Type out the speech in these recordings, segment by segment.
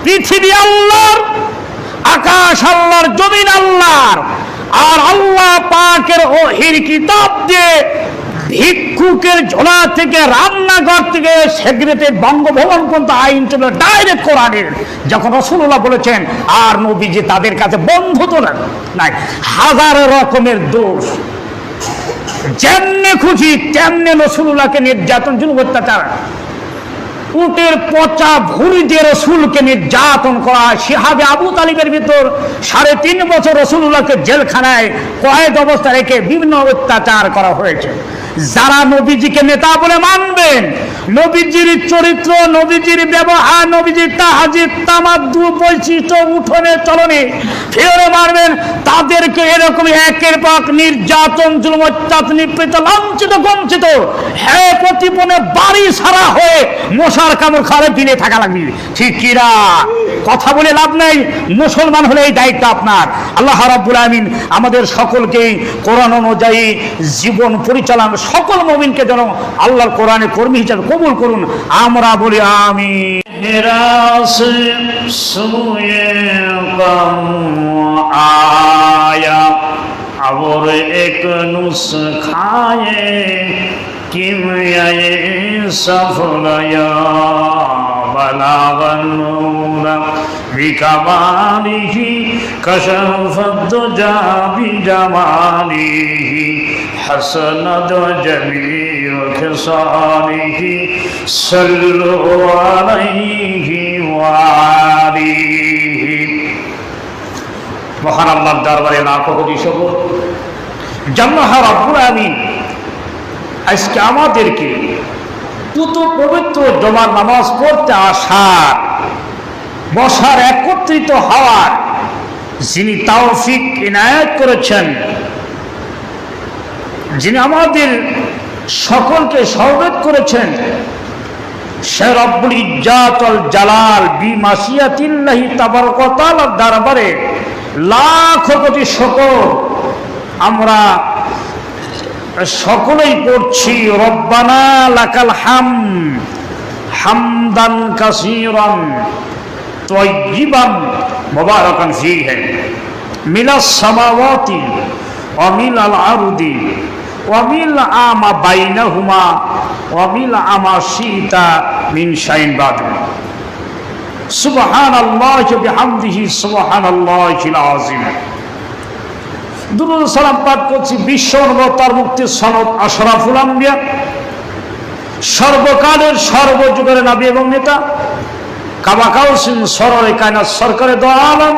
পৃথিবী আল্লাহর, আকাশ আল্লাহর, জমিন আল্লাহর। আর আল্লাহ পাকের ওহীর কিতাব দিয়ে ভিক্ষুকের ঝোলা থেকে, রান্নাঘর থেকে সেক্রেটারি বঙ্গভবন পর্যন্ত আইন চলে ডাইরেক্ট কোরআনের। যখন রাসূলুল্লাহ বলেছেন আর নবীজি তাদের কাছে বন্ধু তো নাই, হাজার রকমের দোষ, যেমনি খুশি তেমনি রাসূলুল্লাহকে নির্যাতন, জুলুম, অত্যাচার। উটের পচা ভুঁড়ি দিয়ে রসুলকে নির্যাতন করা। শিহাবে আবু তালিবের ভিতর 3.5 বছর রাসূলুল্লাহকে জেলখানায় কয়েদ অবস্থা রেখে বিভিন্ন অত্যাচার করা হয়েছে। যারা নবীজিকে নেতা বলে মানবেন, নবীজির চরিত্র, নবীজির ব্যবহার, নবীজির তাহাজিদ, তামাদ্দু, বৈশিষ্ট্য, উঠনে চলনে ফেরে মারবেন, তাদেরকে এরকম একের পর নির্যাতন, জুলুম, অত্যাচার, নিপীড়িত, লাঞ্ছিত, বঞ্চিত, হ্যাঁ প্রতিপনে বাড়ি সারা হয়ে মশার কামড় খাওয়ারে দিনে থাকা লাগবে। ঠিক কিরা? কথা বলে লাভ নেই। মুসলমান হলে এই দায়িত্ব আপনার। আল্লাহ রাব্বুল আমিন আমাদের সকলকেই কোরআন অনুযায়ী জীবন পরিচালনা, সকল মুমিনকে যেন আল্লাহর কোরআনের কর্মী হিসেবে কবুল করুন। আমরা বলি আমিন। আয়া और एक नुस्खाए किमियाए सफलया बलागन्नूर बिकमालिही कशफद्दुजा बिजमालिही हसनद जमीउ खिसालिही सल्लु अलैहि वालिही। মহান আল্লাহর দরবারে লাখো কোটি শুকর, আল্লাহ রাব্বুল আমিন আজকে আমাদেরকে পুত পবিত্র জুমার নামাজ পড়তে আসার, বসার, একত্রিত হওয়ার যিনি তৌফিক ইনায়াত করেছেন, যিনি আমাদের সকলকে সহবত করেছেন, সে রব্বুল ইজ্জাত ওয়াল জালাল বিমাশিয়াতিল্লাহি তাবারাক ওয়া তাআলার দরবারে লাখো কোটি শুকর। আমরা সকলেই পড়ছি রব্বানা লাকাল হামদ হামদান কাসীরান তাইয়িবান মুবারাকান ফীহি মিনাস সামাওয়াতি ওয়া মিনাল আরদি ওয়া মিল আমা বাইনাহুমা ওয়া মিল আমা শিতা মিন শাইইন বাদু। সুবহানাল্লাহি বিহামদিহি সুবহানাল্লাহিল আযীম। দুরূদ সালাম পাঠ করছি বিশ্ব তার মুক্তির সনদ আশরাফুল আম্বিয়া, সর্বকালের সর্বযুগের নবী এবং নেতা, কাবা কাউসিন সররে কায়নাত সরকারে দো আলম,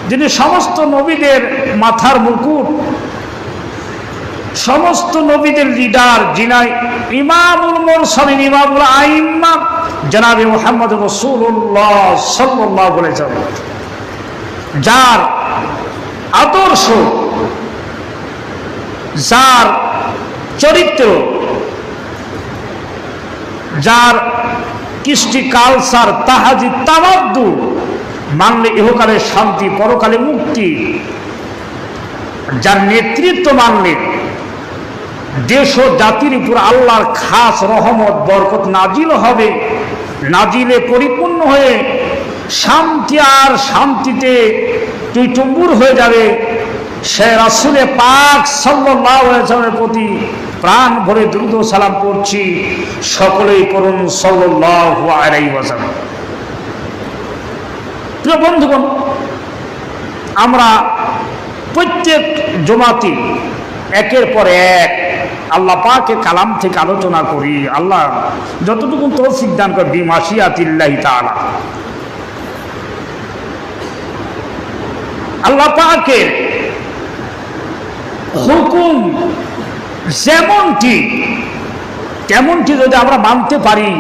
যিনি সমস্ত নবীদের মাথার মুকুট, সমস্ত নবীদের লিডার, যিনি ইমামুল মুরসালিন, ইমামুল আইম্মা, জনাবে মুহাম্মদ রাসূলুল্লাহ সাল্লাল্লাহু আলাইহি ওয়াসাল্লাম, যার আদর্শ, যার চরিত্র, যার কৃষ্টি, কালচার, তাহাজিদ, তামাদ্দু মানলে ইহকালে শান্তি, পরকালে মুক্তি, যার নেতৃত্ব মানলে দেশ ও জাতির উপর আল্লাহর খাস রহমত বরকত নাজিল হবে, নাজিলে পরিপূর্ণ হয়ে শান্তি আর শান্তিতে টুইটুম্বুর হয়ে যাবে। সে রাসূলে পাক সাল্লাল্লাহু আলাইহি ওয়াসাল্লামের প্রতি প্রাণ ভরে দুরূদ ও সালাম পড়ছি। সকলেই পড়ুন সাল্লাল্লাহু আলাইহি ওয়াসাল্লাম। প্রিয় বন্ধুগণ, আমরা প্রত্যেক জুমাতে একের পর এক আল্লাহ পাকের কালাম থেকে আলোচনা করি। আল্লাহ যতটুকু তৌফিক দান করে বিমাশিয়াতিল্লাহি তাআলা। আল্লাহ পাকের হুকুম যেমনটি তেমনটি যদি আমরা মানতে পারি,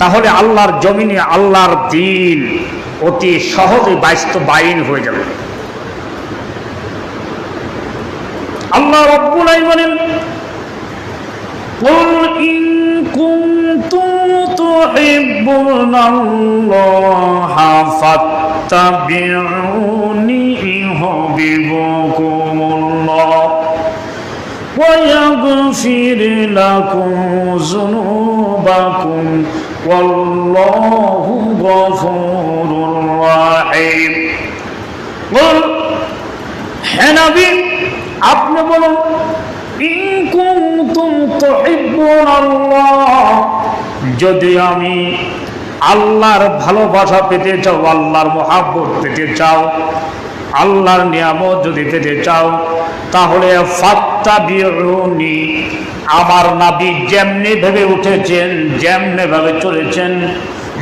তাহলে আল্লাহর জমিনে আল্লাহর দ্বীন অতি সহজে বাস্তবায়ন হয়ে যাবে। আল্লাহ রাব্বুল আলামিন বলেন, কুল ইন কুনতুম তুহিব্বুনাল্লাহা ফাত্তাবিউনি ইউহিব্বুকুমুল্লাহ ওয়া ইয়াগফির লাকুম যুনুবাকুম ওয়াল্লাহু গফুরুর রাহিম। বল হে নবী আপনি বলুন, ইন কুনতুম তুহিব্বুনাল্লাহ, যদি আমি আল্লাহর ভালোবাসা পেতে চাও, আল্লাহর মহব্বত পেতে চাও, আল্লাহর নিয়ামত যদি পেতে চাও, তাহলে ফাত্তাবিউনি, আমার নবী যেমনি ভেবে উঠেছেন, যেমনি ভাবে চলেছেন,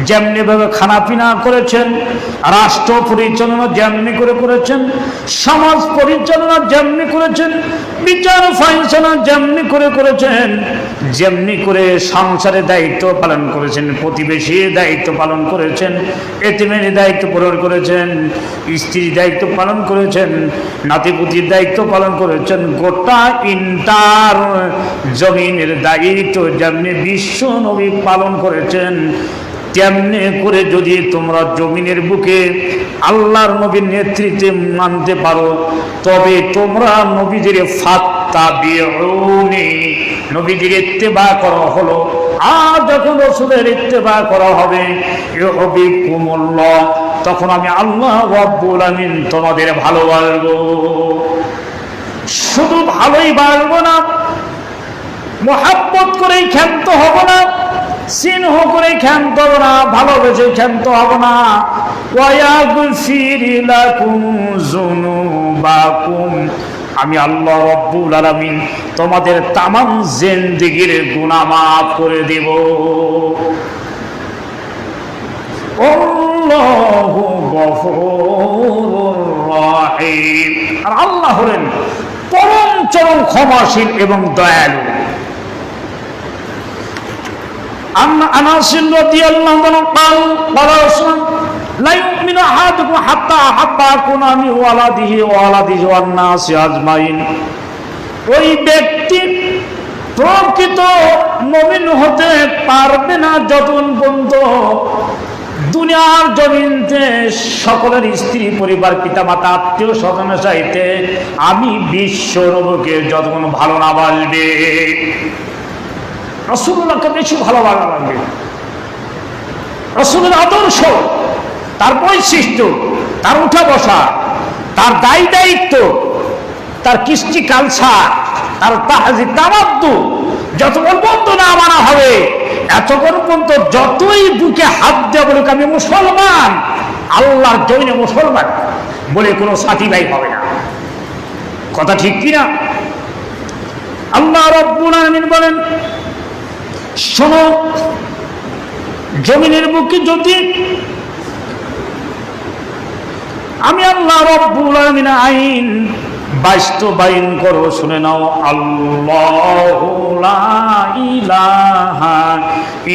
যেমনি ভাবে খানাপিনা করেছেন, রাষ্ট্র পরিচালনা যেমনি করে করেছেন, সমাজ পরিচালনা যেমনি করেছেন, বিচার ফাইসলা যেমনি করে করেছেন, যেমনি করে সংসারের দায়িত্ব পালন করেছেন, প্রতিবেশীর দায়িত্ব পালন করেছেন, এতিমের দায়িত্ব পালন করেছেন, স্ত্রীর দায়িত্ব পালন করেছেন, নাতিপুতির দায়িত্ব পালন করেছেন, গোটা ইন্টার জমিনের দায়িত্ব যেমনি বিশ্ব নবী পালন করেছেন, তেমনি করে যদি তোমরা জমিনের বুকে আল্লাহর নবীর নেতৃত্বে মানতে পারো, তবে তোমরা নবীদের ফাত্তাবিউনি, নবীদের ইত্তেবা করা হলো। আর যখন রাসূলের ইত্তেবা করা হবে, ইউহিব্বুকুমুল্লাহ, তখন আমি আল্লাহ রাব্বুল আমিন তোমাদের ভালোবাসবো। শুধু ভালোই বাসবো না, মুহাব্বত করেই ক্ষান্ত হব না, স্নেহ করে ক্ষান্ত হব না, ভালোবেসে ক্ষান্ত হব না। ওয়ায়াগফির লাকুম যুনুবাকুম, আমি আল্লাহ রাব্বুল আলামিন তোমাদের তামাম জিন্দেগীর গুনাহ মাফ করে দেব। আল্লাহু গফুরুর রাহিম, আর আল্লাহ হলেন পরম চরম ক্ষমাশীল এবং দয়ালু। আনাস রাদিয়াল্লাহু আনহু قال لا يؤمن أحدكم حتى أحب أكون من ولده وولده والناس أجمعين, ওই ব্যক্তি প্রকৃত মুমিন হতে পারবে না যতক্ষণ পর্যন্ত দুনিয়ার জমিনতে সকলের স্ত্রী পরিবার পিতামাতা আত্মীয় স্বজনের চাইতে আমি বিশ্ব নবীকে যতক্ষণ ভালো না বাসবে। রাসূলুল্লাহকে বেশি ভালোবাসা লাগবে, রাসূলের আদর্শ, তার বৈশিষ্ট্য, তার উঠা বসা, তার দায়ী দায়িত্ব, তার কৃষ্টি কালচার, তার তাহাজি তামাদ্দু যতক্ষণ পর্যন্ত না মানা হবে, এতক্ষণ পর্যন্ত যতই বুকে হাত দেওয়া বলুক আমি মুসলমান, আল্লাহর জমিনে মুসলমান বলে কোনো সাথীভাই হবে না। কথা ঠিক কিনা? আল্লাহ রাব্বুল আলামিন বলেন, শোনো, জমিনের বুকে যদি আমি আল্লাহ রাব্বুল আলামিন আইন বাস্তবায়ন করো, শুনে নাও, আল্লাহু লা ইলাহা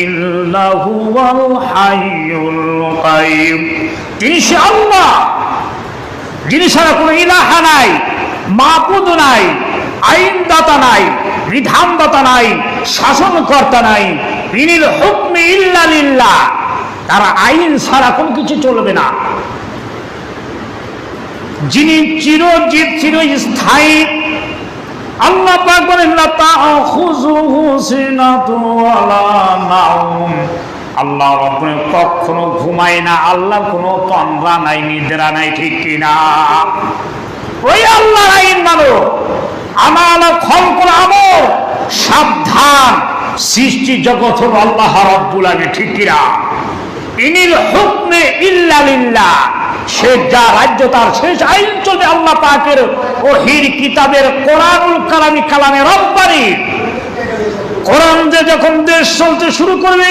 ইল্লা হুয়াল হাইয়ুল কাইয়ুম, তিনি সে আল্লাহ যিনি ছাড়া কোনো ইলাহা নাই, মাবুদ নাই, আইনদাতা নাই, বিধানদাতা নাই, শাসনকর্তা নাই। ইনিল হুকমি ইল্লা লিল্লাহ, তার আইন ছাড়া কোনো কিছু চলবে না। যিনি চিরজিৎ চিরস্থায়ী, আল্লাহ পাক বলেন লা তাখুযুহু সিনাতুন ওয়ালা নাওম, আল্লাহ রাব্বুল কখনো ঘুমায় না, আল্লাহ কোনো তন্দ্রা নাই, নিদ্রা নাই, ঠিক কিনা? ওই আল্লাহর আইন মানো, আমালা খলকুল আমর, সাবধান, সৃষ্টি জগৎ হলো আল্লাহ রাব্বুল আলামিন, ঠিক কিনা? ইনিল হুকমে ইল্লা লিল্লাহ, সে যা রাজ্য তার শেষ আইন চলবে আল্লাহ পাকের ওহীর কিতাবের কোরআনুল কালামি কালামে রব্বানি। কোরআন যে যখন দেশ চলতে শুরু করবে,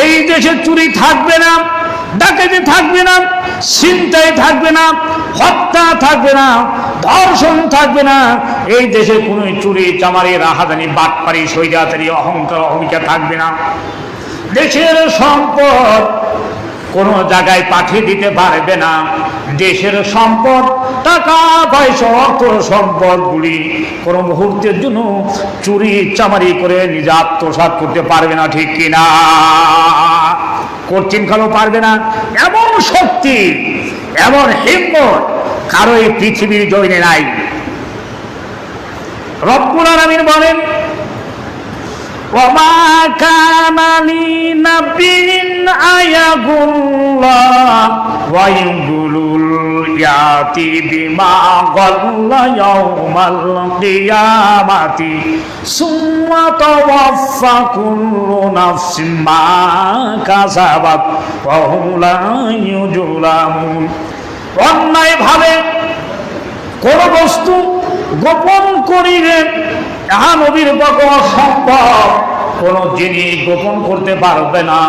এই দেশে চুরি থাকবে না, ডাকাতি থাকবে না, ছিনতাই থাকবে না, হত্যা থাকবে না, ধর্ষণ থাকবে না, এই দেশে কোনো চুরি চামারি রাহাজানি বাটপারি স্বৈরাচারী অহংকার অহমিকা থাকবে না। দেশের সম্পদ কোনো জায়গায় পাঠিয়ে দিতে পারবে না, দেশের সম্পদ, টাকা পয়সা, অর্থ সম্পদগুলি কোনো মুহূর্তের জন্য চুরি চামারি করে নিজে আত্মসাৎ করতে পারবে না, ঠিক কিনা? করছেন কালো পারবে না। এমন শক্তি, এমন হিম্মত কারো এই পৃথিবীর জমিনে নাই। রব্বুল আলামিন বলেন, وما كان لنبي أن يغل ويغل يأتي بما غل يوم القيامة ثم توفى كل نفس ما كسبت وهم لا يظلمون। অন্যায় ভাবে কোন বস্তু গোপন করিলে তাহা নবীর পক্ষে অসম্ভব। কোন জিনিস গোপন করতে পারবে না,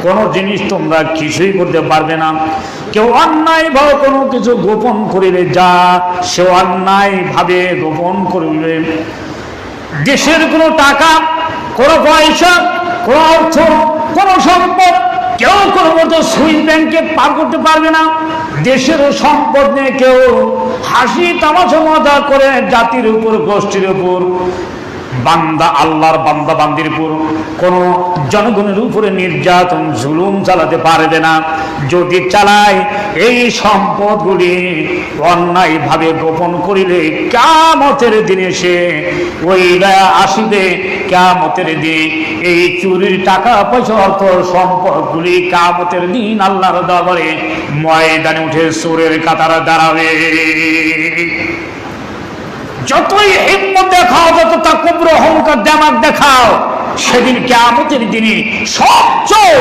কোন জিনিস তোমরা কিছুই করতে পারবে না। কেউ অন্যায় ভাবে কোনো কিছু গোপন করিলে যা সে অন্যায় ভাবে গোপন করিবে। দেশের কোনো টাকা, কোনো পয়সা, কোনো অর্থ, কোনো সম্পদ কেউ কোনো মতো সুইস ব্যাংকে পার করতে পারবে না। দেশের সম্পদ নিয়ে কেউ হাসি তামাশা মজা করে জাতির উপর, গোষ্ঠীর উপর, বান্দা আল্লাহর বান্দা বান্দির উপর কোন জনগণের উপরে নির্যাতন জুলুম চালাতে পারবে না। যদি চালায় এই সম্পদগুলি অন্যায় ভাবে গোপন করিলে কিয়ামতের দিনে সে ওইটা আসিবে। কিয়ামতের দিন এই চুরির টাকা পয়সা অর্থ সম্পদগুলি কিয়ামতের দিন আল্লাহর দরবারে ময়দানে উঠে চোরের কাতারে দাঁড়াবে। যতই হিম্মত দেখাও, যত তাকব্বুর অহংকার দেমাগ দেখাও, সেদিন কিয়ামতের দিনে সব চোর,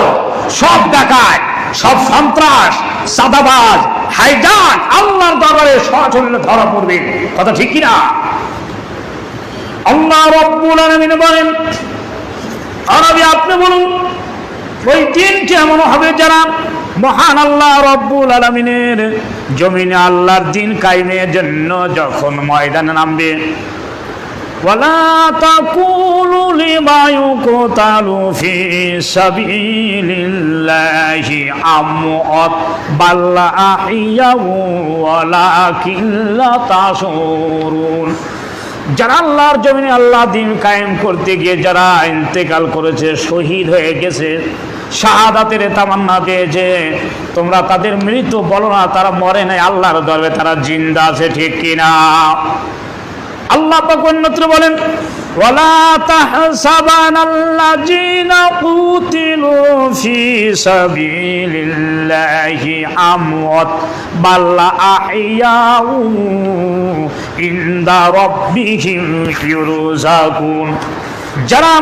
সব ডাকাত, সব সন্ত্রাস, সাদাবাজ, হাইজাক আল্লাহর দরবারে সরাসরি ধরা পড়বে। কথা ঠিক কিনা? আল্লাহ রাব্বুল আলামিন বলেন, আরবি আপনি বলুন, ওই দিন কেমন হবে যারা মহান আল্লাহ রাব্বুল আলামিনের জমিনে আল্লাহর দ্বীন কায়েমের জন্য যখন ময়দানে নামবে। ওয়ালা তাকুলু লিমা ইউকতালু ফি সাবিলিল্লাহি আমওয়াত বাল আহইয়াউ ওয়ালাকিন লা তাশউরুন। যারা আল্লাহর জমিনে আল্লাহ দ্বীন কায়েম করতে গিয়ে যারা ইন্তেকাল করেছে, শহীদ হয়ে গেছে, শাহাদাতের তামান্না দিয়েছে, তোমরা তাদের মৃত বলো না, তারা মরে নাই, আল্লাহর দরবারে তারা জিন্দা আছে। ঠিক কিনা? আল্লাহ পাক অন্যত্র বলেন, ওয়ালা তাহসাবানাল্লাযীনা কুতিলু ফি সাবিলিল্লাহি আমওয়াত বাল আহইয়াউ ইনদা রাব্বিহিম ইউরযাকুন। যারা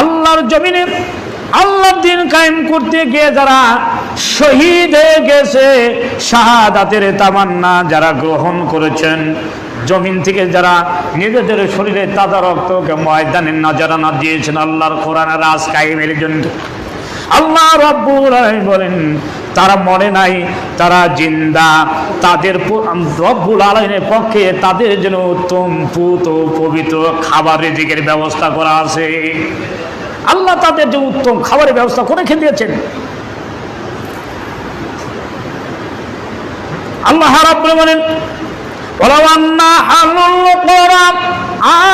আল্লাহর জমিনে আল্লাহর দ্বীন কায়েম করতে গিয়ে যারা শহীদ হয়ে গেছে, শাহাদাতের তামান্না যারা গ্রহণ করেছেন, জমিন থেকে যারা নিজেদের শরীরে তাজা রক্তকে ময়দানে নজরানা দিয়েছেন আল্লাহর কোরআনের রাজ কায়েমের জন্য, আল্লাহ রাব্বুল আলামিন বলেন তারা মরে নাই, তারা জিন্দা। তাদের রব্বুল আলামিনের পক্ষে তাদের জন্য উত্তম পুত পবিত্র খাবার রিজিকের ব্যবস্থা করা আছে। আল্লাহ তাদের যে উত্তম খাবারের ব্যবস্থা করে খেয়ে দিয়েছেন। আল্লাহ রাব্বুল বলেন, ওয়ালাউ আন্না আহলুল কুরআ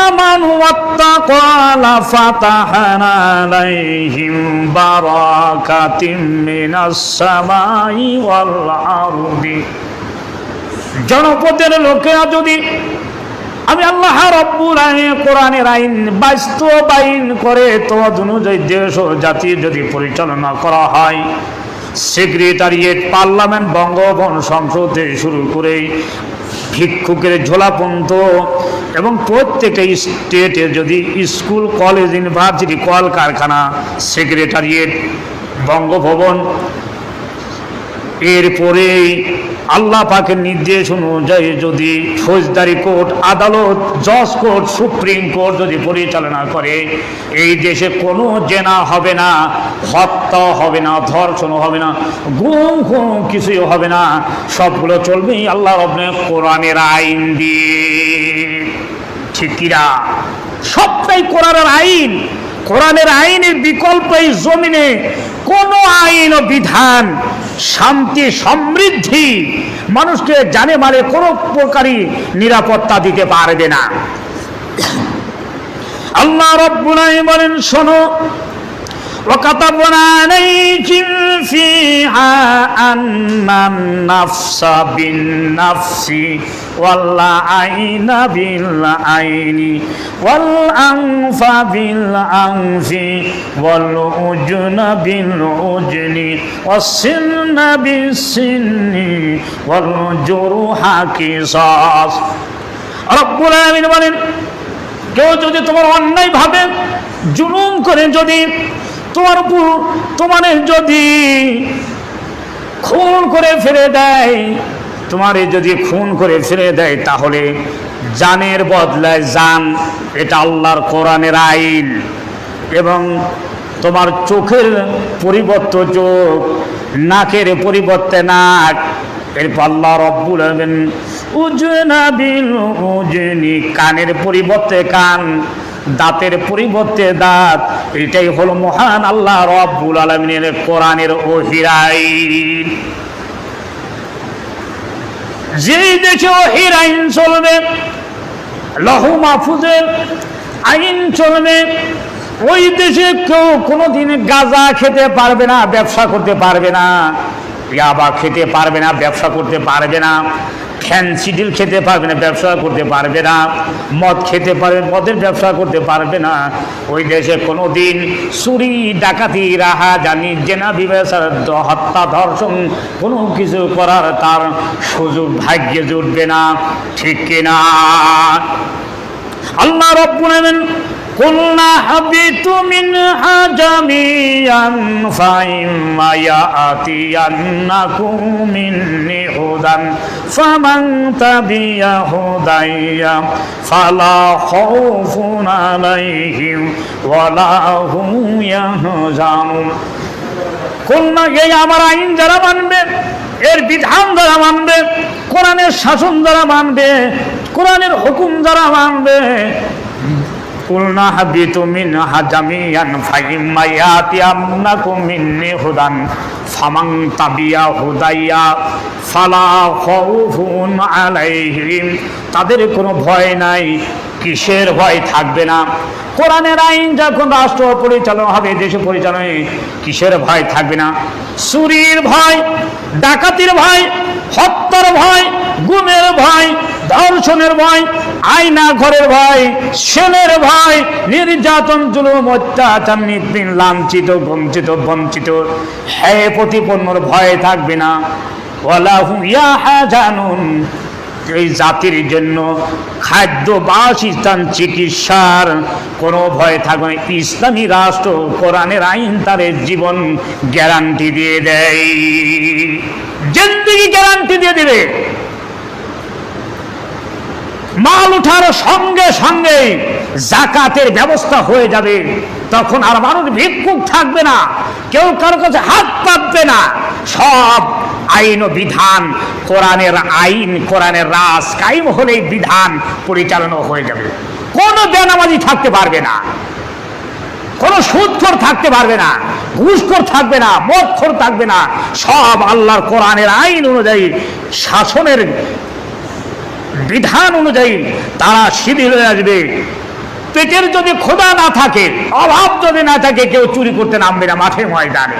আমানু ওয়াত্তাকু লাফাতাহনা আলাইহিম বারাকাতিম মিনাস সামাই ওয়াল আরদি। জনপদের লোকেরা যদি আমি আল্লাহ রাব্বুল আলামিন কোরআনের আইন বাস্তবায়ন করে তোমার অনুযায়ী দেশ ও জাতি যদি পরিচালনা করা হয়, সেক্রেটারিয়েট, পার্লামেন্ট, বঙ্গভবন, সংসদ থেকে শুরু করে ভিক্ষুকের ঝোলাপন্ত এবং প্রত্যেকটা স্টেটে যদি স্কুল, কলেজ, ইউনিভার্সিটি, কলকারখানা, সেক্রেটারিয়েট, বঙ্গভবন, এরপরে আল্লাহ পাকের নির্দেশ অনুযায়ী যদি ফৌজদারি কোর্ট, আদালত, জজ কোর্ট, সুপ্রিম কোর্ট যদি পরিচালনা করে, এই দেশে কোনো জেনা হবে না, হত্যা হবে না, ধর্ষণ হবে না, গুম খুন কিছুই হবে না। সবগুলো চলবেই আল্লাহ রাব্বুল কোরআনের আইন দিয়ে। ঠিক কিনা? সবটাই কোরআনের আইন। কোরআনের আইনের বিকল্প এই জমিনে কোনো আইন ও বিধান শান্তি, সমৃদ্ধি, মানুষকে জানে মালে কোনো প্রকারই নিরাপত্তা দিতে পারবে না। আল্লাহ রাব্বুল আলামিন বলেন, শোনো, وكتبنا عليهم فيها أن النفس بالنفس والعين بالعين والأنف بالأنف والأذن بالأذن والسن بالسن والجروح قصاص রব্বুল আলামিন বলেন, কেউ যদি তোমার অন্যায় ভাবে জুলুম করে, যদি তোমার যদি খুন করে ফেলে দেয়, তোমারে যদি খুন করে ফেলে দেয়, তাহলে জানের বদলায় জান, এটা আল্লাহর কোরআনের আইন। এবং তোমার চোখের পরিবর্তে চোখ, নাকের পরিবর্তে নাক, এরপর আল্লাহ রব্বুল আলামিন উজনা বিল উজনি, কানের পরিবর্তে কান, দাঁতের পরিবর্তে দাঁত, এটাই হলো মহান আল্লাহ রব্বুল আলামিনের কোরআনের ওহীর আইন। যেই দেশে ওহীর আইন চলবে, লৌহ মাহফুজের আইন চলবে, ওই দেশে কেউ কোনোদিন গাঁজা খেতে পারবে না, ব্যবসা করতে পারবে না, ইয়াবা খেতে পারবে না, ব্যবসা করতে পারবে না, ফ্যান্সিডিল খেতে পারবে না, ব্যবসা করতে পারবে না, মদ খেতে পারবে, মদের ব্যবসা করতে পারবে না। ওই দেশে কোনোদিন চুরি ডাকাতি রাহাজানি জেনা ব্যভিচার হত্যা ধর্ষণ কোনো কিছু করার তার সুযোগ ভাগ্যে জুটবে না, ঠিক কিনা? আল্লাহ রাব্বুল আলামিন কুল্লা হাবিতু মিনহা জামিআন ফাইম্মা ইয়াতিয়ান্নাকুম মিন্নি হুদান ফামান তাবিয়া হুদাইয়া ফালা খাউফুন আলাইহিম ওয়ালা হুম ইয়াহজানুন। কুল্লা, এই আমার আইন যারা মানবে, এর বিধান যারা মানবে, কোরআনের শাসন যারা মানবে, কোরআনের হুকুম যারা মানবে, কুলনা হাবিতু মিনহা জামিআন ফাইম্মা ইয়াতিয়ান্নাকুম মিন্নি হুদান ফামান তাবিয়া হুদাইয়া ফালা খাউফুন আলাইহিম, তাদের কোনো ভয় নাই। কিসের ভয় থাকবে না? কোরআনের আইন যখন রাষ্ট্র পরিচালনা হবে, দেশে পরিচালনায় কিসের ভয় থাকবে না? চুরির ভয়, ডাকাতির ভয়, হত্যার ভয়, গুমের ভয়, ধর্ষণের ভয়, আয়না ঘরের ভয়, সেনের ভয়, নির্যাতন, জুলুম, অত্যাচার, নিপীড়ন, লাঞ্ছিত, বঞ্চিত, বঞ্চিত হে প্রতিপন্নর ভয় থাকবে না। ওয়ালা হুম ইয়াহজানুন, এই জাতির জন্য খাদ্য, বাসস্থান, চিকিৎসার কোনো ভয় থাকবে না। ইসলামী রাষ্ট্র, কোরআনের আইন তাদের জীবন গ্যারান্টি দিয়ে দেয়, জিন্দেগি গ্যারান্টি দিয়ে দিবে। মাল উঠার সঙ্গে সঙ্গে যাকাতের ব্যবস্থা হয়ে যাবে, তখন আর মানুষ ভিক্ষুক থাকবে না, কেউ কারো কাছে হাত পাতবে না। সব আইন ও বিধান, কোরআনের আইন, কোরআনের রাজ কায়েম হলেই বিধান পরিচালনা হয়ে যাবে। কোনো বেনামাজি থাকতে পারবে না, কোনো সুদখোর থাকতে পারবে না, ঘুষখোর থাকবে না, মদখোর থাকবে না। সব আল্লাহর কোরআনের আইন অনুযায়ী, শাসনের বিধান অনুযায়ী তারা শিথিল হয়ে আসবে। পেটের যদি ক্ষুধা না থাকে, অভাব যদি না থাকে, কেউ চুরি করতে নামবে না মাঠে ময়দানে।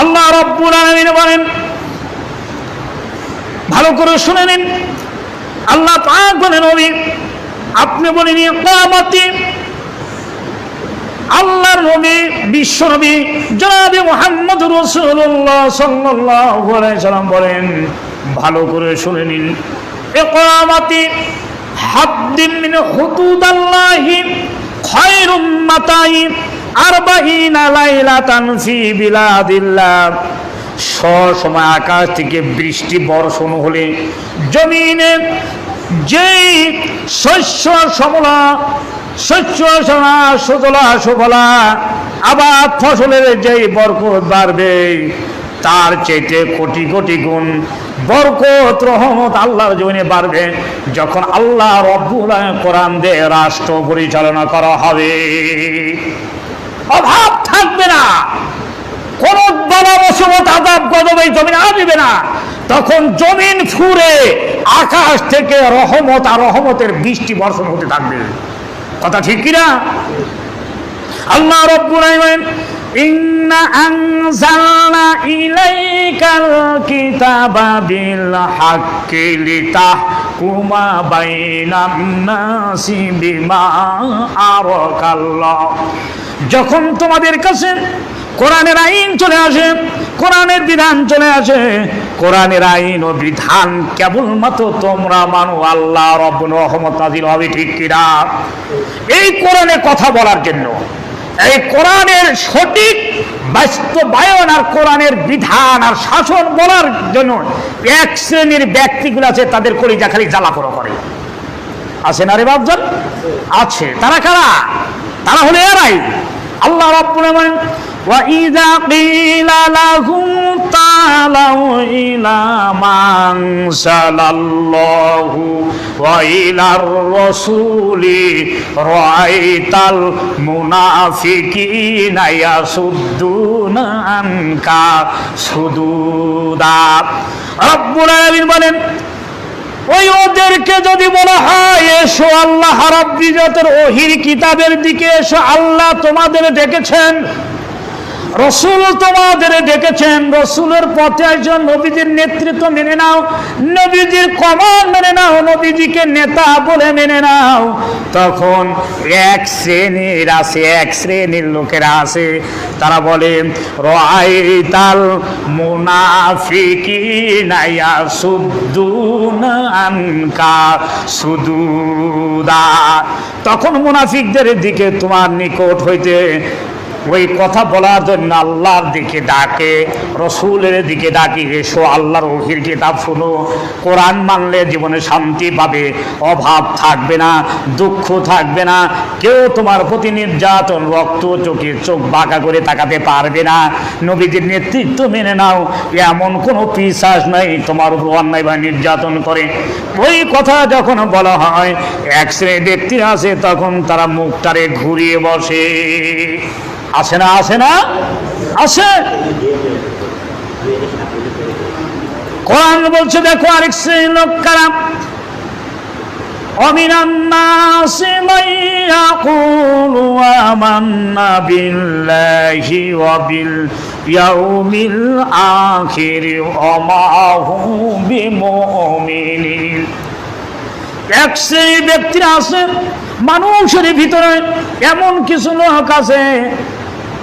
আল্লাহ রাব্বুল আলামিন বলেন, ভালো করে শুনে নিন, আল্লাহ পাক বলেন, নবী আপনি বলেন কিয়ামতে, আল্লাহর নবী, বিশ্ব নবী জনাবে মুহাম্মদুর রাসূলুল্লাহ সাল্লাল্লাহু আলাইহি সাল্লাম বলেন, ভালো করে শুনে নিন, কিয়ামতে হাদ্দিন মিন হুদুদাল্লাহি খায়রুম মাতাই আরবাঈনা লাইলাতান ফি বিলাদিল্লাহ। সময় আকাশ থেকে বৃষ্টি বর্ষণ হলে জমিনে যেই শস্য শ্যামলা, শস্য সুজলা সুফলা, আবাদ ফসলের যেই বরকত বাড়বে, তার চাইতে কোটি কোটি গুণ বরকত, রহমত আল্লাহর জমিনে বাড়বে যখন আল্লাহ রব্বুল আলামিন কোরআন দিয়ে রাষ্ট্র পরিচালনা করা হবে। অভাব থাকবে না, কোন বাবা মুসিবত, আযাব, গজব এই জমিনে আসবে না। তখন জমিন ফুরে আকাশ থেকে রহমত আর রহমতের বৃষ্টি বর্ষণ হতে থাকবে। কথা ঠিক কিনা? আল্লাহ রাব্বুল আলামিন ইন্না আনজালনা ইলাইকাল কিতাবা বিল হাক্কি লিতাহকুমা বাইনান নাসি বিমা আরাকাল্লাহ। যখন তোমাদের কাছে কোরআনের আইন চলে আসে, কোরআনের বিধান চলে আসে, কোরআনের আইন ও বিধান কেবলমাত্র তোমরা মানো, আল্লাহ রব্বুল রহমত নাযিল হবে, ঠিক কিনা? এই কোরআনে কথা বলার জন্য, এই কোরআনের সঠিক বাস্তবায়ন আর কোরআনের বিধান আর শাসন বলার জন্য এক শ্রেণীর ব্যক্তিগুলো আছে, তাদের কলিজা খালি জ্বালাপোড়া করে। আছে না রে বাপজান? আছে। তারা কারা? তারা হলো এরাই। আল্লাহ রাব্বুল আলামিন ওয়া ইযা কিলা লাহুম তাআলাউ ইলা মা আনজালাল্লাহু ওয়া ইলার রাসূলি রাআইতাল মুনাফিকিনা ইয়াসুদ্দুনা আনকা সুদুদা। রাব্বুল আলামিন বলেন, ওই ওদেরকে যদি বলা হয় এসো আল্লাহ রাব্বুল ইজ্জতের ওহীর কিতাবের দিকে এসো, আল্লাহ তোমাদের ডেকেছেন, রসুল তোমাদের ডেকেছেন, রসুলের পথে একজন, নবীজির নেতৃত্ব মেনে নাও, নবীজির কমান মেনে নাও, নবীজিকে নেতা বলে মেনে নাও, তখন এক শ্রেণীর লোকেরা আছে, তারা বলে রাআইতাল মুনাফিকিনা ইয়াসুদ্দুনা আনকা সুদুদা। তখন মুনাফিকদের দিকে তোমার নিকট হইতে ওই কথা বলার জন্য আল্লাহর দিকে ডাকে, রসুলের দিকে ডাকি, এসো আল্লাহর ওহীর কিতাব শোনো, কোরআন মানলে জীবনে শান্তি পাবে, অভাব থাকবে না, দুঃখ থাকবে না, কেউ তোমার প্রতি নির্যাতন, রক্ত চোখে চোখ বাঁকা করে তাকাতে পারবে না, নবীজির নেতৃত্ব মেনে নাও, এমন কোনো পিশাচ নাই তোমার উপর অন্যায় বা নির্যাতন করে। ওই কথা যখন বলা হয়, এক শ্রেণীর ব্যক্তি আছে, তখন তারা মুখটারে ঘুরিয়ে বসে। আসে না? আসে না? আসে। কোরআন বলছে, দেখো আরেক শ্রেণীর লোক কারা, ওয়ামিনান নাসি মান ইয়াকুলু আমান্না বিল্লাহি ওয়া বিল ইয়াউমিল আখির ওয়া মা হুম বিমুমিনিন। এক শ্রেণীর ব্যক্তিরা আছে, মানুষের ভিতরে এমন কিছু লোক আছে,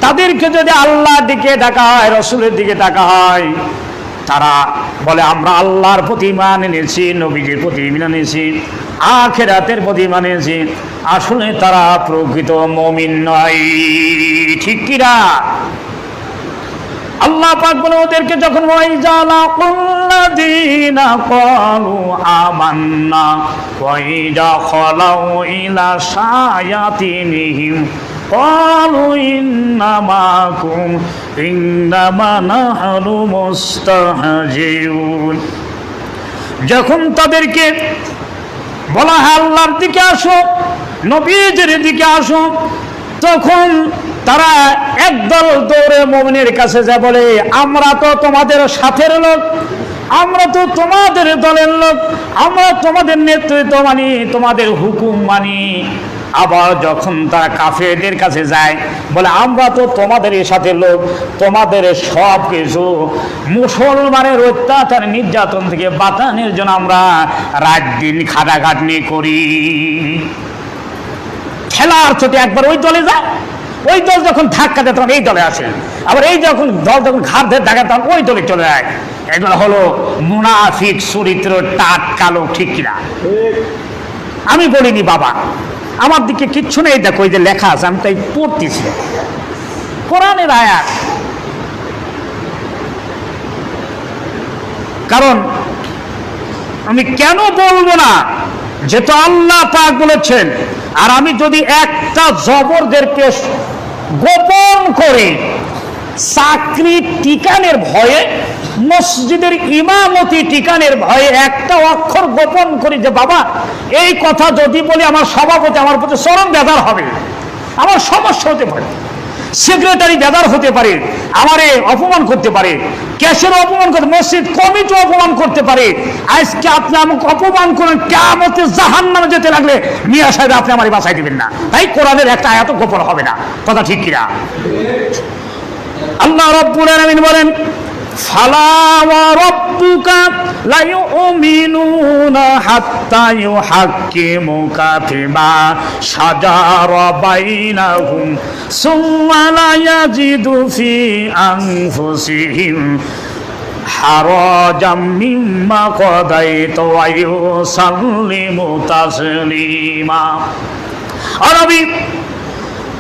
তাদেরকে যদি আল্লাহর দিকে ডাকা হয়, রসুলের দিকে ডাকা হয়, তারা বলে আমরা আল্লাহর প্রতি ঈমান এনেছি, নবীজির প্রতি ঈমান এনেছি, আখিরাতের প্রতি ঈমান এনেছি। আসলে তারা প্রকৃত মুমিন নয়, ঠিক কিনা? আল্লাহ পাক বলে ওদেরকে যখন ওয়াইজা লাকুল্লাযীনা ক্বালু আমান্না ওয়াইজা খালাউ ইলা শায়াতিনিহিম ক্বালু ইন্নামাকুম ইন্নামা নাহনু মুস্তাহজিউন। যখন তাদেরকে বলা হয় আল্লাহর দিকে আসো, নবীজির দিকে আসো, তখন তারা একদল দৌড়ে মুমিনের কাছে যা বলে, আমরা তো তোমাদের সাথের লোক, আমরা তো তোমাদের দলের লোক, আমরা তোমাদের নেতৃত্ব মানি, তোমাদের হুকুম মানি। আবার যখন তারা কাফেরদের কাছে যায়, বলে আমরা তো তোমাদের সাথে লোক, তোমাদের সব কিছু মুসলমানের অত্যাচার নির্যাতন থেকে বাঁচানোর জন্য আমরা রাত দিন খাটাখাটনি করি। খেলার ছোটে একবার ওই দলে যায়, ওই দল যখন ধাক্কা দেয় তখন এই দলে আসে, আবার এই যখন দল যখন ঘাট ধরে ধাক্কা তখন ওই দলে চলে যায়। এগুলো হলো মুনাফিক চরিত্র, টাট কালো, ঠিক কিনা? আমি বলিনি বাবা, আমার দিকে কিচ্ছু নেই, দেখো এই যে লেখা আছে, আমি তাই পড়তেছি কোরআনের আয়াত। কারণ আমি কেন বলবো না, যেহেতু আল্লাহ পাক বলেছেন। আর আমি যদি একটা জবরদেরকে গোপন করে চাকরি টিকানের ভয়ে, মসজিদের ইমামতি টিকানের ভয়ে একটা অক্ষর গোপন করি, যে বাবা এই কথা যদি বলি আমার সভাপতি আমার প্রতি চরম বেজার হবে, আমার সমস্যা হতে পারে, সেক্রেটারি বেদার হতে পারে, আমারে অপমান করতে পারে, ক্যাশের অপমান করতে, মসজিদ কমিটি অপমান করতে পারে। আজকে আপনি আমাকে অপমান করেন, কিয়ামতে জাহান্নামে যেতে লাগলে মিয়া সাহেব আপনি আমারে বাঁচাই দিবেন না। তাই কোরআনের একটা আয়াত গোপন হবে না, কথা ঠিক কিনা? আল্লাহ রাব্বুল আলামিন বলেন, ফালা ওয়া রাব্বুকা লা ইউমিনুনা হাত্তা ইউহাক্কিমুকা ফিমা শাজারা বাইনাহুম সুম্মা লা ইয়াজিদু ফি আনফুসিহিম হারাজাম মিম্মা কাদাইতা ওয়া ইউসাল্লিমু তাসলিমা। আরবি,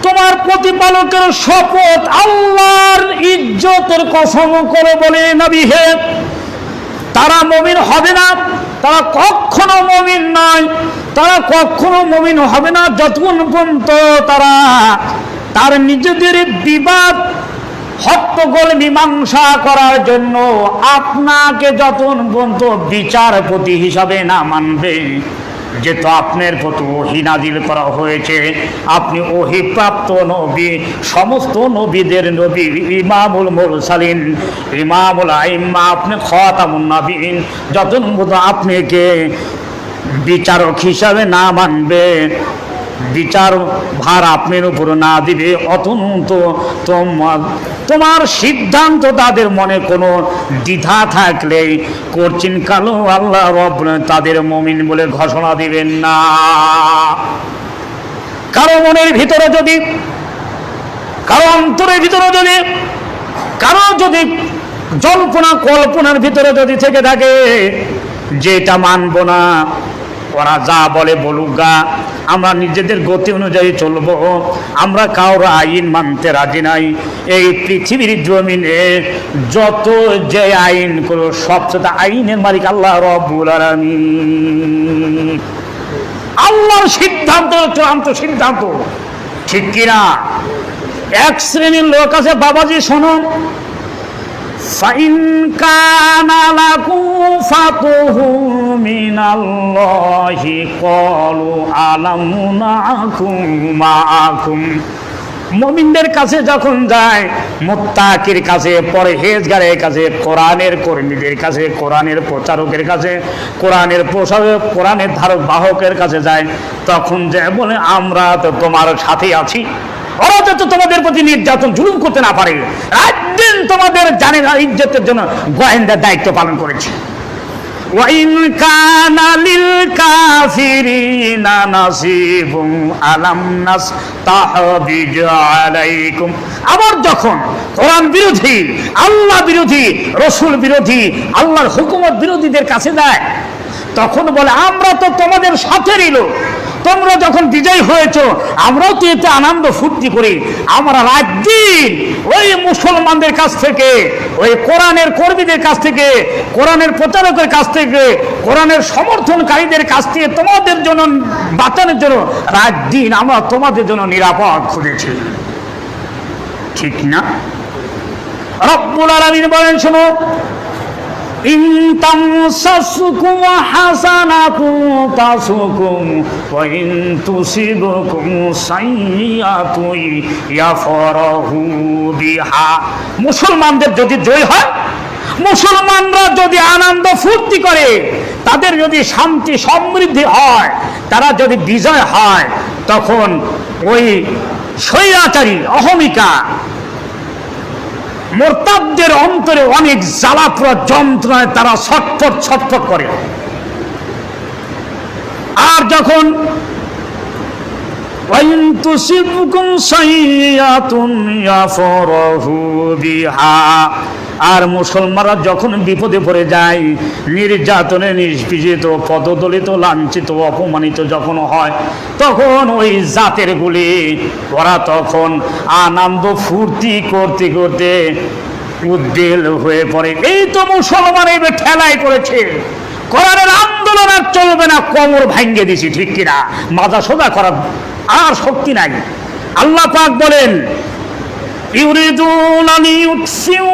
তোমার প্রতিপালকের শপথ, আল্লাহর ইজ্জতের কসম করে বলে নবী হে, তারা মুমিন হবে না, তারা কখনো মুমিন নয়, তারা কখনো মুমিন হবে না যতক্ষণ পর্যন্ত তারা তার নিজেদের বিবাদ হট্টগোল মীমাংসা করার জন্য আপনাকে যতক্ষণ পর্যন্ত বিচারপতি হিসাবে না মানবে। যেহেতু আপনার প্রতি ওহী নাজিল করা হয়েছে, আপনি ওহীপ্রাপ্ত নবী, সমস্ত নবীদের নবী, ইমামুল মুরসালিন, ইমামুল আইম্মা, আপনি খাতামুন নবীন, যতক্ষণ পর্যন্ত আপনাকে বিচারক হিসাবে না মানবে, বিচার ভার আপনার উপর না দিবে, অতন্ত তোমার সিদ্ধান্ত তাদের মনে কোনো দ্বিধা থাকলে করছেন কালো আল্লাহ রব তাদের মুমিন বলে ঘোষণা দিবেন না। কারো মনের ভিতরে যদি, কারো অন্তরের ভিতরে যদি, কারো যদি জল্পনা কল্পনার ভিতরে যদি থেকে থাকে যেটা মানব না, ওরা যা বলে বলুক গা, আমরা নিজেদের গতি অনুযায়ী চলবো, আমরা কারোর আইন মানতে রাজি নাই। এই পৃথিবীর জমিনে যত যে আইন করো সবচেয়ে আইনের মালিক আল্লাহ রব্বুল আলামিন। আল্লাহর সিদ্ধান্ত চূড়ান্ত সিদ্ধান্ত, ঠিক কিনা? এক শ্রেণীর লোক আছে, বাবাজি শোনো, ফাইন কানা লাকুম ফাতুহু মিনাল্লাহি ক্বালু আলাম নাকুম মাআকুম। মুমিনদের কাছে যখন যায়, মুত্তাকির কাছে, পরহেজগারের কাছে, কোরআনের কর্মীদের কাছে, কোরআনের প্রচারকের কাছে, কোরআনের প্রসারক, কোরআনের ধারক বাহকের কাছে যায়, তখন যে বলে আমরা তো তোমার সাথে আছি। ওরা যাতে তোমাদের প্রতি নির্যাতন জুলুম করতে না পারে, রাত দিন তোমাদের জানের ইজ্জতের জন্য গোয়েন্দার দায়িত্ব পালন করেছে। ওয়াইন কানা লিল কাফিরিনা নাসিবুন আলাম নাস্তাহবিজ আলাইকুম। আবার যখন কোরআন বিরোধী, আল্লাহ বিরোধী, রসুল বিরোধী, আল্লাহর হুকুমত বিরোধীদের কাছে যায়, তখন বলে আমরা তো তোমাদের সাথেরই লোক, তোমরা যখন বিজয় হয়েছ আমরাও তো এতে আনন্দ ফুর্তি করি। আমরা রাত দিন ওই মুসলমানদের কাছ থেকে, ওই কোরআনের কর্মীদের কাছ থেকে, কোরআনের প্রচারকের কাছ থেকে, কোরআনের সমর্থনকারীদের কাছ থেকে তোমাদের জন্য বাঁচানোর জন্য রাত দিন আমরা তোমাদের জন্য নিরাপদ খুঁজেছি, ঠিক না? রব্বুল আলামিন বলেন, শোনো, ইন তামসাসকুম হাসানাতুন তাসুকুম ওয়া ইন তুসিবকুম সাইয়্যাতুন ইয়াফরাহু বিহা। মুসলমানদের যদি জয় হয়, মুসলমানরা যদি আনন্দ ফুর্তি করে, তাদের যদি শান্তি সমৃদ্ধি হয়, তারা যদি বিজয় হয়, তখন ওই স্বৈরাচারী অহমিকা মুরতাদদের অন্তরে অনেক জ্বালাপোড়া যন্ত্রণায় তারা ছটফট ছটফট করে। আর যখন ওয়াইন তুসিবকুম সাইয়্যাতুন ইয়াফরাহু বিহা, আর মুসলমানরা যখন বিপদে পড়ে যায়, নির্যাতনে নিষ্পীড়িত, পদদলিত, লাঞ্ছিত, অপমানিত যখন হয়, তখন ওই জাতের গুলি ওরা তখন আনন্দ ফুর্তি করতে করতে উদ্বেল হয়ে পড়ে। এই তো মুসলমান এবার ঠেলায় পড়েছে, কোরআনের আন্দোলন আর চলবে না, কোমর ভাঙ্গে দিছি, ঠিক কিনা? মাজা সোজা করার আর শক্তি নাই। আল্লাহ পাক বলেন, ইউরিদুন আন ইউতফিউ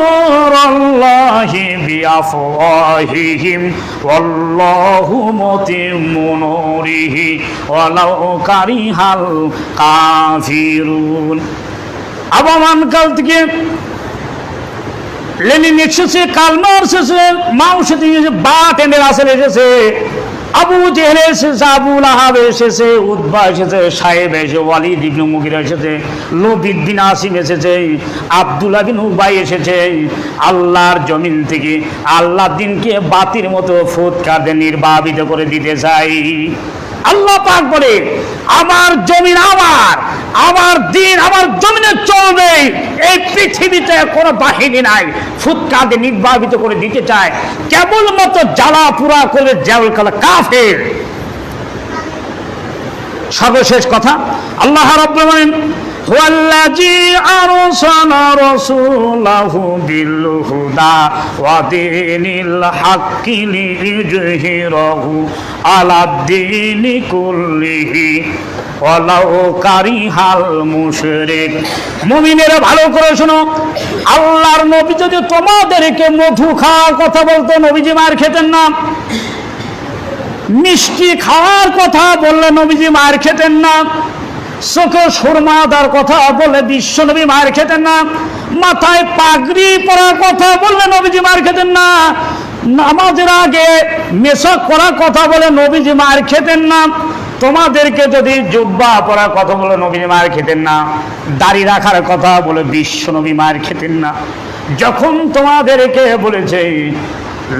নূরাল্লাহি বিআফওয়াহিহিম ওয়াল্লাহু মুতিম্মু নূরিহি ওয়ালাউ কারিহাল কাফিরুন। আবহমান কাল থেকে লেনিন এসেছে, কার্ল মার্কস এসেছে, মাও সেদিন এসেছে, বাট এন্ড রাসেল এসেছে, আবু জেহেল এসেছে, আবু লাহাব এসেছে, উতবা এসেছে, সাহেব এসেছে, ওয়ালিদ ইবনে মুগিরা এসেছে, লবিদ বিন আসিম এসেছে, আব্দুল্লাহ বিন উবাই এসেছে। আল্লাহর জমিন থেকে আল্লাহ দিনকে বাতির মতো ফুৎকার দিয়ে নির্বাপিত করে দিতে চাই। আল্লাহ পাক বলে আমার জমিন আমার দিন আমার জমিনে চলবে। এই পৃথিবীতে কোনো বাহিনী নাই, ফুৎকার দিয়ে নির্বাপিত করে দিতে চায়, কেবলমাত্র জ্বালা পুরা করে জেল কালা কাফের। সর্বশেষ কথা, আল্লাহ রাব্বুল আলামিন হুয়াল্লাযী আরসালা রাসূলাহু বিল হুদা ওয়া দীনিল হাক্কি লিইয়ুযহিরাহু আলাদ-দীনি কুল্লিহি ওয়ালাউ কারিহাল মুশরিক। মুমিনেরা ভালো করে শোনো, আল্লাহর নবী যদি তোমাদেরকে মধু খাওয়ার কথা বলতো, নবীজি মার খেতেন না। মিষ্টি খাওয়ার কথা বললে নবীজি মার খেতেন না। চোখে সুরমা দেওয়ার কথা বললে বিশ্ব নবী মার খেতেন না। মাথায় পাগড়ি পরার কথা বললে নবীজি মার খেতেন না। নামাজের আগে মেশক করার কথা বলে নবীজি মার খেতেন না। তোমাদেরকে যদি জুব্বা পরার কথা বলে নবীজি মার খেতেন না। দাড়ি রাখার কথা বলে বিশ্ব নবী মার খেতেন না। যখন তোমাদেরকে বলেছে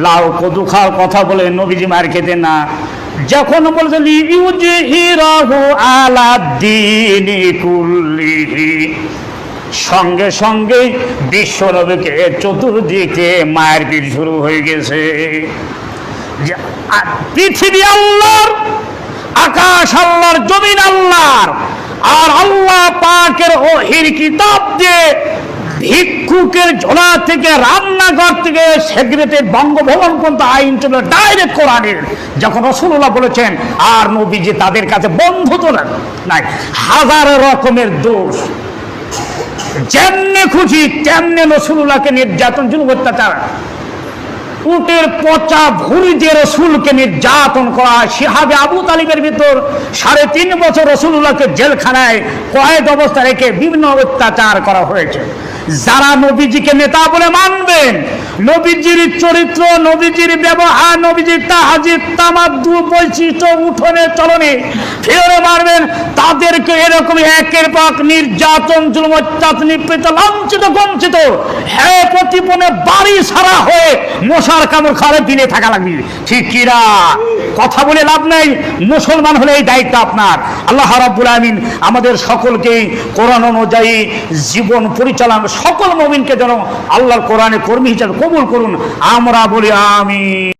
লাউ কদু খাওয়ার কথা বলে নবীজি মার খেতেন না। যখন বলছে লিইয়ুযহিরাহু আলাদ-দীনি কুল্লিহি, সঙ্গে সঙ্গে বিশ্ব নবীকে চতুর্দিকে মায়ের পিঠ শুরু হয়ে গেছে। পৃথিবী আল্লাহর, আকাশ আল্লাহর, জমিন আল্লাহর, আর আল্লাহ পাকের ওহীর কিতাব দিয়ে ভিক্ষুকের ঝোলা থেকে রান্নাঘর থেকে সেক্রেটারি বঙ্গভবন পর্যন্ত আইন চলে ডাইরেক্ট কোরআনের। যখন রাসূলুল্লাহ বলেছেন আর নবীজি তাদের কাছে বন্ধু তো নাই, হাজার রকমের দোষ, যেমনি খুশি তেমনি রাসূলুল্লাহকে নির্যাতন, জুলুম, অত্যাচার। উটের পচা ভুঁড়ি দিয়ে রসুলকে নির্যাতন করা। শিহাবে আবু তালিবের ভিতর 3.5 বছর রসুলুল্লাহকে জেলখানায় কয়েদ অবস্থা রেখে বিভিন্ন অত্যাচার করা হয়েছে। যারা নবীজিকে নেতা বলে মানবেন, নবীজির চরিত্র, নবীজির ব্যবহার, নবীজির তাহাজিদ, তামাদ্দু, বৈশিষ্ট্য, উঠনে চলনে ফিরে মারবেন, তাদেরকে এরকম একের পর নির্যাতন, জুলুম, অত্যাচার, নিপীড়িত, লাঞ্ছিত, বঞ্চিত, হ্যাঁ প্রতিপনে বাড়ি সারা হয়ে মশার কামড় খাওয়ার দিনে থাকা লাগবে। ঠিক কিরা? কথা বলে লাভ নাই। মুসলমান হলে এই দায়িত্ব আপনার। আল্লাহ রাব্বুল আমিন আমাদের সকলকেই কোরআন অনুযায়ী জীবন পরিচালনা, সকল মুমিনকে যেন আল্লাহর কোরআনে কর্মী হিসেবে কবুল করুন। আমরা বলি আমিন।